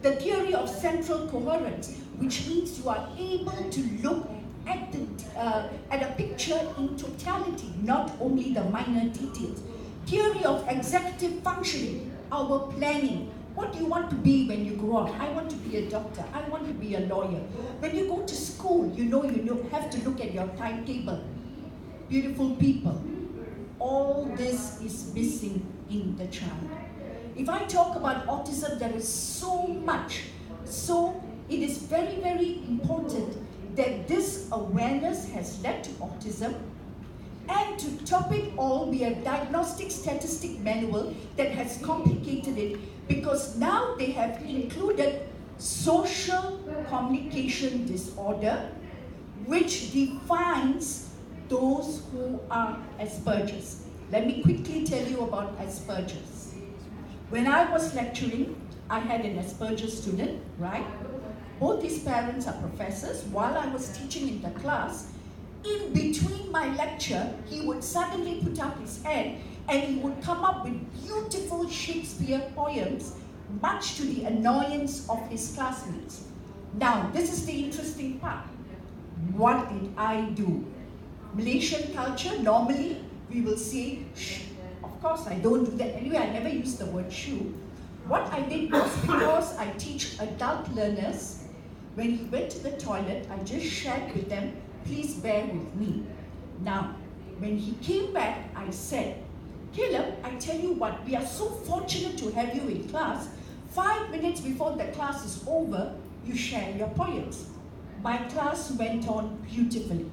The theory of central coherence, which means you are able to look at a picture in totality, not only the minor details. Theory of executive functioning, our planning. What do you want to be when you grow up? I want to be a doctor. I want to be a lawyer. When you go to school, you have to look at your timetable. Beautiful people. All this is missing in the child. If I talk about autism, there is so much. So it is very, very important that this awareness has led to autism. And to top it all, we have diagnostic statistic manual that has complicated it, because now they have included social communication disorder, which defines those who are Asperger's. Let me quickly tell you about Asperger's. When I was lecturing, I had an Asperger's student, right? Both his parents are professors. While I was teaching in the class, in between my lecture, he would suddenly put up his hand and he would come up with beautiful Shakespeare poems, much to the annoyance of his classmates. Now, this is the interesting part. What did I do? Malaysian culture, normally we will say, shh. Of course, I don't do that. Anyway, I never use the word shoo. What I did was, because I teach adult learners, when he went to the toilet, I just shared with them, please bear with me. Now, when he came back, I said, Caleb, I tell you what, we are so fortunate to have you in class. 5 minutes before the class is over, you share your poems. My class went on beautifully.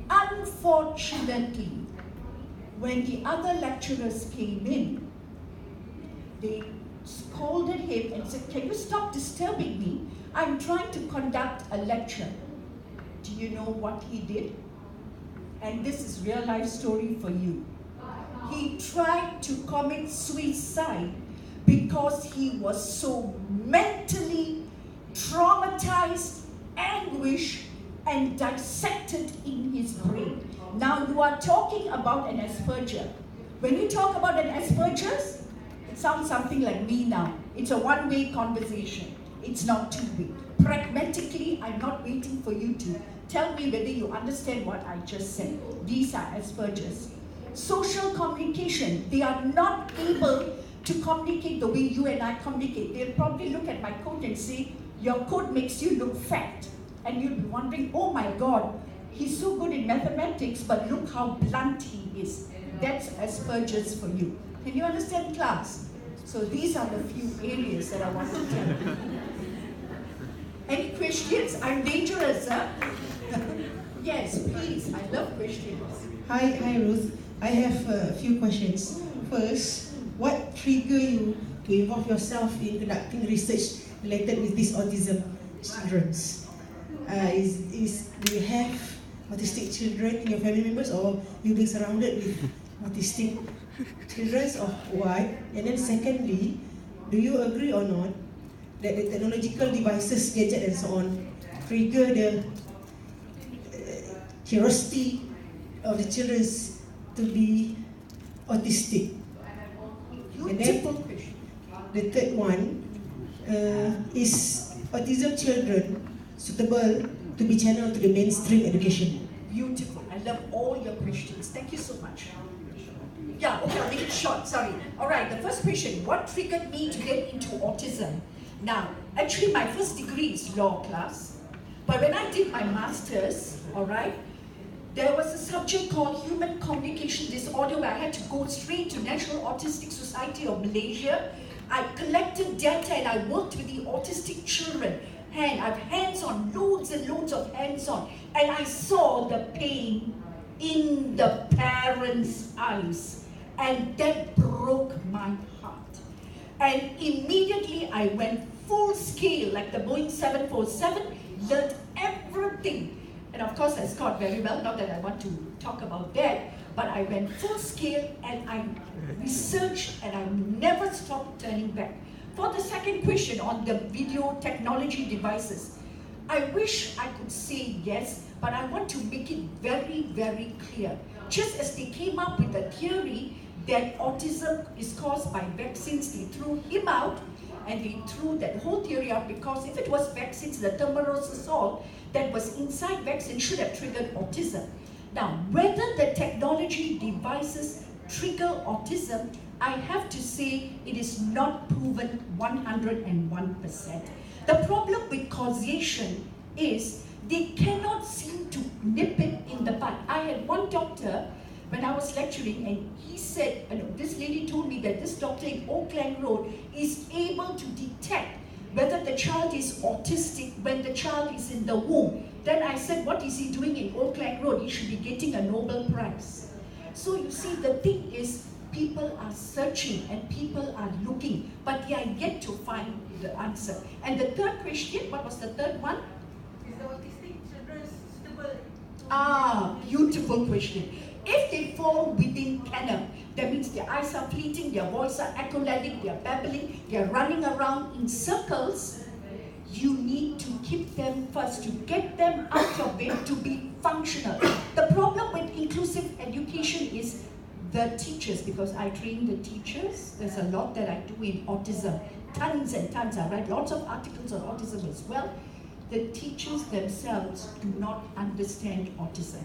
Unfortunately, when the other lecturers came in, they scolded him and said, can you stop disturbing me? I'm trying to conduct a lecture. Do you know what he did? And this is real life story for you. He tried to commit suicide because he was so mentally traumatized, anguished, and dissected in his brain. Now you are talking about an Asperger. When you talk about an Asperger's, it sounds something like me now. It's a one-way conversation. It's not two-way. Pragmatically, I'm not waiting for you to tell me whether you understand what I just said. These are Asperger's. Social communication, they are not able to communicate the way you and I communicate. They'll probably look at my coat and say, your coat makes you look fat. And you'll be wondering, oh my God, he's so good in mathematics, but look how blunt he is. That's Asperger's for you. Can you understand, class? So these are the few areas that I want to tell you. Any questions? I'm dangerous, huh? Yes, please. I love questions. Hi, Ruth. I have a few questions. First, what triggered you to involve yourself in conducting research related with these autism children? Do you have autistic children in your family members, or you being surrounded with autistic children, or why? And then secondly, do you agree or not that the technological devices, gadgets and so on, trigger the curiosity of the children to be autistic? And then the third one, is autism children suitable to be channeled to the mainstream education? Beautiful. I love all your questions. Thank you so much. Yeah, okay, I'll make it short, sorry. All right, the first question, what triggered me to get into autism? Now, actually my first degree is law class, but when I did my master's, all right, there was a subject called human communication disorder where I had to go straight to National Autistic Society of Malaysia. I collected data and I worked with the autistic children. And I've hands-on, loads and loads of hands-on. And I saw the pain in the parents' eyes. And that broke my heart. And immediately I went full scale, like the Boeing 747, learned everything. And of course I scored very well, not that I want to talk about that, but I went full scale and I researched and I never stopped turning back. For the second question on the video technology devices, I wish I could say yes, but I want to make it very, very clear. Just as they came up with the theory that autism is caused by vaccines, they threw him out, and they threw that whole theory out, because if it was vaccines, the thimerosal that was inside vaccine should have triggered autism. Now, whether the technology devices trigger autism, I have to say it is not proven 101%. The problem with causation is they cannot seem to nip it in the bud. I had one doctor when I was lecturing, and he said, this lady told me that this doctor in Oakland Road is able to detect whether the child is autistic when the child is in the womb. Then I said, what is he doing in Oakland Road? He should be getting a Nobel Prize. So you see, the thing is, people are searching and people are looking, but they are yet to find the answer. And the third question, what was the third one? Is the autistic children suitable? Ah, beautiful question. If they fall within canon, that means their eyes are fleeting, their voice are echolalic, they are babbling, they are running around in circles, you need to keep them first, to get them out of it, to be functional. The problem with inclusive education is the teachers, because I train the teachers. There's a lot that I do in autism. Tons and tons. I write lots of articles on autism as well. The teachers themselves do not understand autism.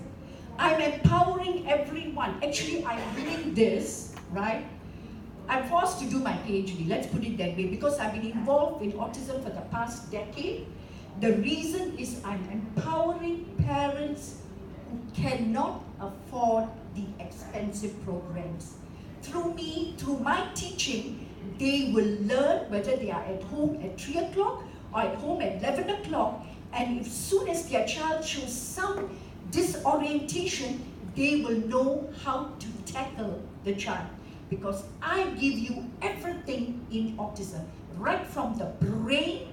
I'm empowering everyone. Actually, I'm doing this, right? I'm forced to do my PhD, let's put it that way, because I've been involved in autism for the past decade. The reason is I'm empowering parents who cannot afford the expensive programs. Through me, through my teaching, they will learn whether they are at home at 3 o'clock or at home at 11 o'clock, and as soon as their child shows some disorientation, they will know how to tackle the child. Because I give you everything in autism, right from the brain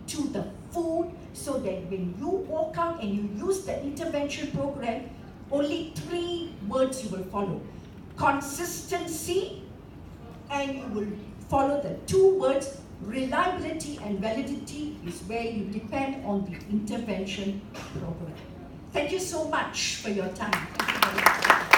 to the food, so that when you walk out and you use the intervention program, only 3 words you will follow. Consistency, and you will follow the 2 words, reliability and validity is where you depend on the intervention program. Thank you so much for your time. Thank you very much.